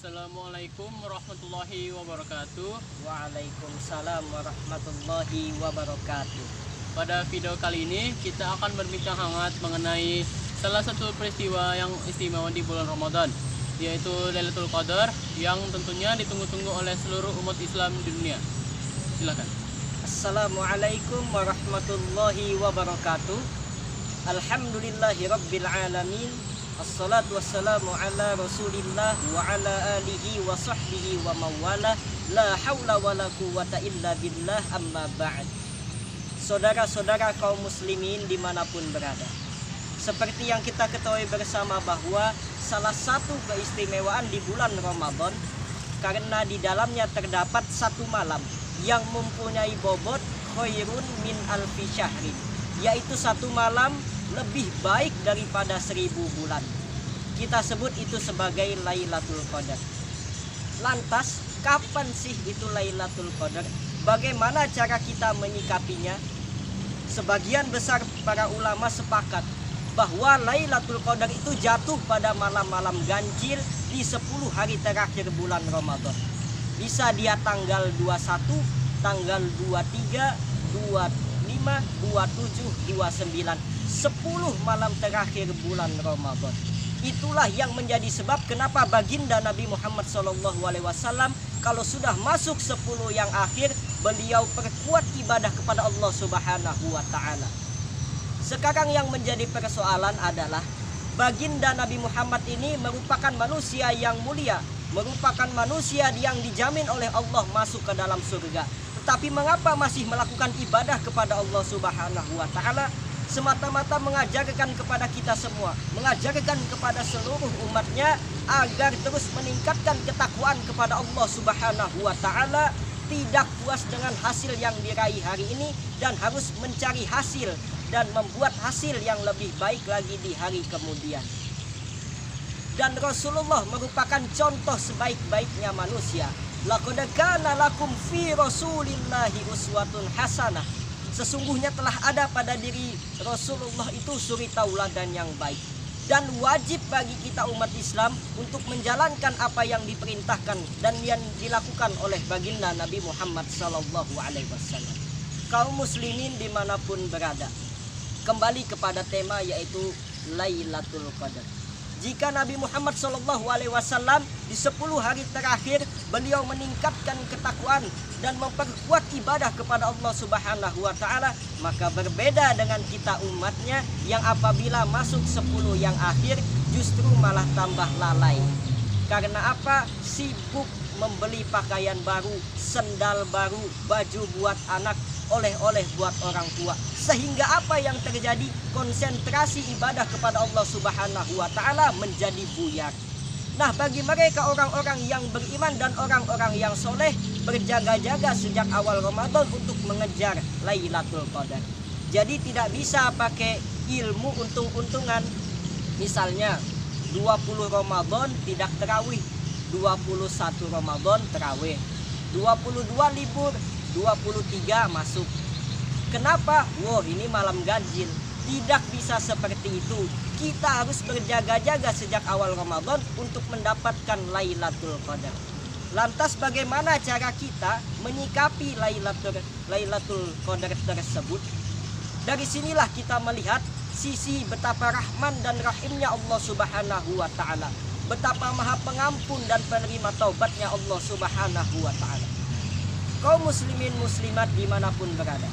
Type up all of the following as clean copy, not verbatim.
Assalamualaikum warahmatullahi wabarakatuh. Waalaikumsalam warahmatullahi wabarakatuh. Pada video kali ini kita akan berbincang hangat mengenai salah satu peristiwa yang istimewa di bulan Ramadan, yaitu Lailatul Qadar, yang tentunya ditunggu-tunggu oleh seluruh umat Islam di dunia. Silakan. Assalamualaikum warahmatullahi wabarakatuh. Alhamdulillahi rabbil alamin. Assalatu wassalamu ala rasulillah wa ala alihi wa sahbihi wa mawala. La hawla wa la quwata illa billah, amma ba'd. Saudara-saudara kaum muslimin dimanapun berada, seperti yang kita ketahui bersama bahwa salah satu keistimewaan di bulan Ramadan, karena di dalamnya terdapat satu malam yang mempunyai bobot khairun min alfi syahrin, yaitu satu malam lebih baik daripada 1000 bulan. Kita sebut itu sebagai Lailatul Qadar. Lantas, kapan sih itu Lailatul Qadar? Bagaimana cara kita menyikapinya? Sebagian besar para ulama sepakat bahwa Lailatul Qadar itu jatuh pada malam-malam ganjil di 10 hari terakhir bulan Ramadan. Bisa dia tanggal 21, tanggal 23, 25, 27, 29, 10 malam terakhir bulan Ramadan. Itulah yang menjadi sebab kenapa baginda Nabi Muhammad SAW kalau sudah masuk 10 yang akhir, beliau perkuat ibadah kepada Allah Subhanahu wa Ta'ala. Sekarang yang menjadi persoalan adalah baginda Nabi Muhammad ini merupakan manusia yang mulia, merupakan manusia yang dijamin oleh Allah masuk ke dalam surga. Tetapi mengapa masih melakukan ibadah kepada Allah Subhanahu wa Ta'ala? Semata-mata mengajarkan kepada kita semua, mengajarkan kepada seluruh umatnya agar terus meningkatkan ketakwaan kepada Allah Subhanahu wa Ta'ala, tidak puas dengan hasil yang diraih hari ini dan harus mencari hasil dan membuat hasil yang lebih baik lagi di hari kemudian. Dan Rasulullah merupakan contoh sebaik-baiknya manusia. Laqad kana lakum fi Rasulillahi uswatun hasanah. Sesungguhnya telah ada pada diri Rasulullah itu suri tauladan yang baik. Dan wajib bagi kita umat Islam untuk menjalankan apa yang diperintahkan dan yang dilakukan oleh baginda Nabi Muhammad SAW. Kaum muslimin dimanapun berada, kembali kepada tema yaitu Lailatul Qadar. Jika Nabi Muhammad SAW di 10 hari terakhir beliau meningkatkan ketakwaan dan memperkuat ibadah kepada Allah Subhanahu wa Ta'ala, maka berbeda dengan kita umatnya yang apabila masuk 10 yang akhir justru malah tambah lalai. Karena apa? Sibuk membeli pakaian baru, sendal baru, baju buat anak, oleh-oleh buat orang tua. Sehingga apa yang terjadi? Konsentrasi ibadah kepada Allah Subhanahu wa Ta'ala menjadi buyar. Nah, bagi mereka orang-orang yang beriman dan orang-orang yang soleh, berjaga-jaga sejak awal Ramadan untuk mengejar Lailatul Qadar. Jadi tidak bisa pakai ilmu untung-untungan. Misalnya 20 Ramadan tidak terawih, 21 Ramadan terawih, 22 libur, 23 masuk. Kenapa? Wow, ini malam ganjil. Tidak bisa seperti itu. Kita harus berjaga-jaga sejak awal Ramadan untuk mendapatkan Lailatul Qadar. Lantas bagaimana cara kita menyikapi Lailatul Qadar tersebut? Dari sinilah kita melihat sisi betapa rahman dan rahimnya Allah Subhanahu wa Ta'ala, betapa maha pengampun dan penerima taubatnya Allah Subhanahu wa Ta'ala. Kaum muslimin muslimat dimanapun berada,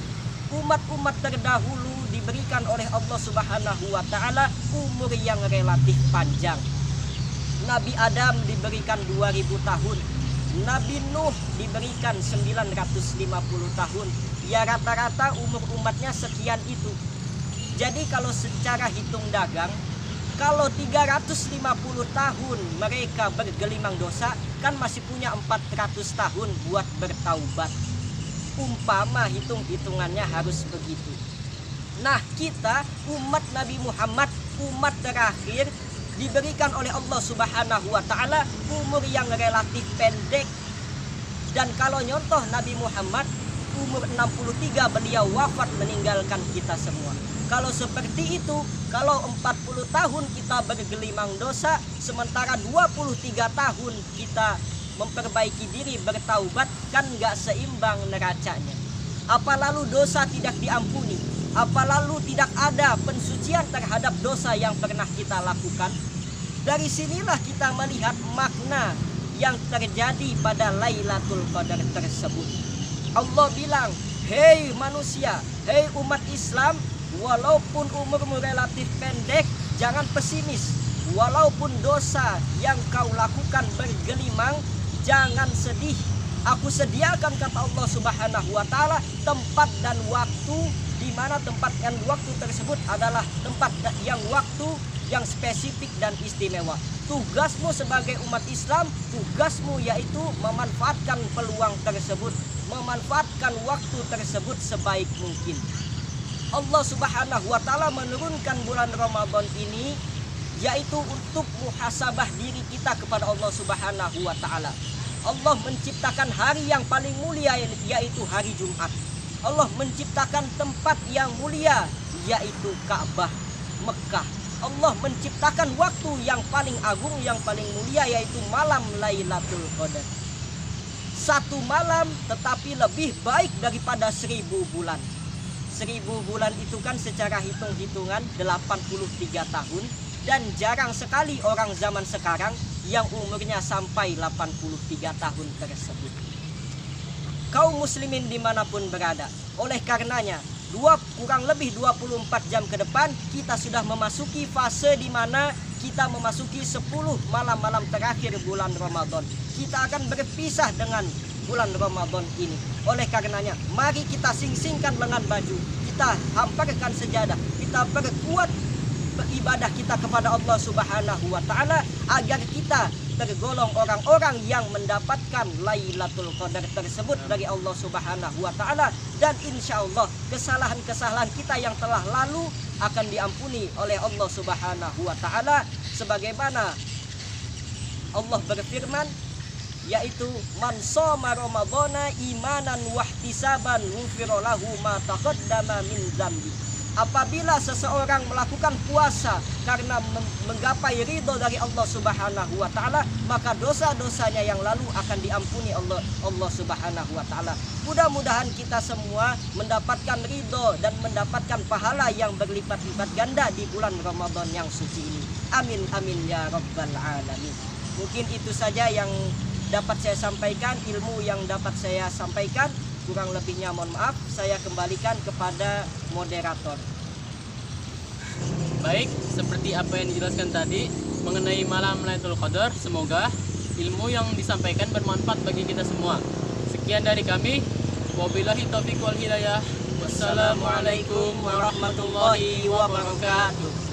umat-umat terdahulu diberikan oleh Allah Subhanahu wa Ta'ala umur yang relatif panjang. Nabi Adam diberikan 2000 tahun, Nabi Nuh diberikan 950 tahun. Ya, rata-rata umur umatnya sekian itu. Jadi kalau secara hitung dagang, kalau 350 tahun mereka bergelimang dosa, kan masih punya 400 tahun buat bertaubat. Umpama hitung-hitungannya harus begitu. Nah, kita umat Nabi Muhammad, umat terakhir, diberikan oleh Allah Subhanahu wa Ta'ala umur yang relatif pendek. Dan kalau nyontoh Nabi Muhammad umur 63 beliau wafat meninggalkan kita semua. Kalau seperti itu, kalau 40 tahun kita bergelimang dosa, sementara 23 tahun kita memperbaiki diri, bertaubat, kan gak seimbang neracanya. Apa lalu dosa tidak diampuni? Apa lalu tidak ada pensucian terhadap dosa yang pernah kita lakukan? Dari sinilah kita melihat makna yang terjadi pada Lailatul Qadar tersebut. Allah bilang, hei manusia, hei umat Islam, walaupun umurmu relatif pendek, jangan pesimis. Walaupun dosa yang kau lakukan bergelimang, jangan sedih. Aku sediakan, kata Allah Subhanahu wa taala, tempat dan waktu, di mana tempat dan waktu tersebut adalah tempat yang waktu yang spesifik dan istimewa. Tugasmu sebagai umat Islam, tugasmu yaitu memanfaatkan peluang tersebut, memanfaatkan waktu tersebut sebaik mungkin. Allah Subhanahu wa taala menurunkan bulan Ramadan ini yaitu untuk muhasabah diri kita kepada Allah Subhanahu wa taala. Allah menciptakan hari yang paling mulia yaitu hari Jumat. Allah menciptakan tempat yang mulia yaitu Ka'bah, Mekah. Allah menciptakan waktu yang paling agung, yang paling mulia yaitu malam Lailatul Qadar. Satu malam tetapi lebih baik daripada 1000 bulan. 1000 bulan itu kan secara hitung-hitungan 83 tahun. Dan jarang sekali orang zaman sekarang yang umurnya sampai 83 tahun tersebut. Kaum muslimin dimanapun berada, oleh karenanya kurang lebih 24 jam ke depan kita sudah memasuki fase di mana kita memasuki 10 malam-malam terakhir bulan Ramadan. Kita akan berpisah dengan bulan Ramadan ini. Oleh karenanya mari kita sing-singkan lengan baju, kita hamparkan sejadah, kita perkuat ibadah kita kepada Allah Subhanahu wa taala agar kita tergolong orang-orang yang mendapatkan Lailatul Qadar tersebut dari Allah Subhanahu wa taala, dan insya Allah kesalahan-kesalahan kita yang telah lalu akan diampuni oleh Allah Subhanahu wa taala, sebagaimana Allah berfirman, yaitu man shoma ramadhana imanan wahtisaban ghufira lahu ma taqaddama min dzambi. Apabila seseorang melakukan puasa karena menggapai ridho dari Allah Subhanahu wa taala, maka dosa-dosanya yang lalu akan diampuni Allah Subhanahu wa taala. Mudah-mudahan kita semua mendapatkan ridho dan mendapatkan pahala yang berlipat-lipat ganda di bulan Ramadan yang suci ini. Amin amin ya rabbal alamin. Mungkin itu saja yang dapat saya sampaikan, ilmu yang dapat saya sampaikan. Kurang lebihnya mohon maaf, saya kembalikan kepada moderator. Baik, seperti apa yang dijelaskan tadi mengenai malam Lailatul Qadar, semoga ilmu yang disampaikan bermanfaat bagi kita semua. Sekian dari kami. Wabillahi taufiq wal hidayah. Wassalamualaikum warahmatullahi wabarakatuh.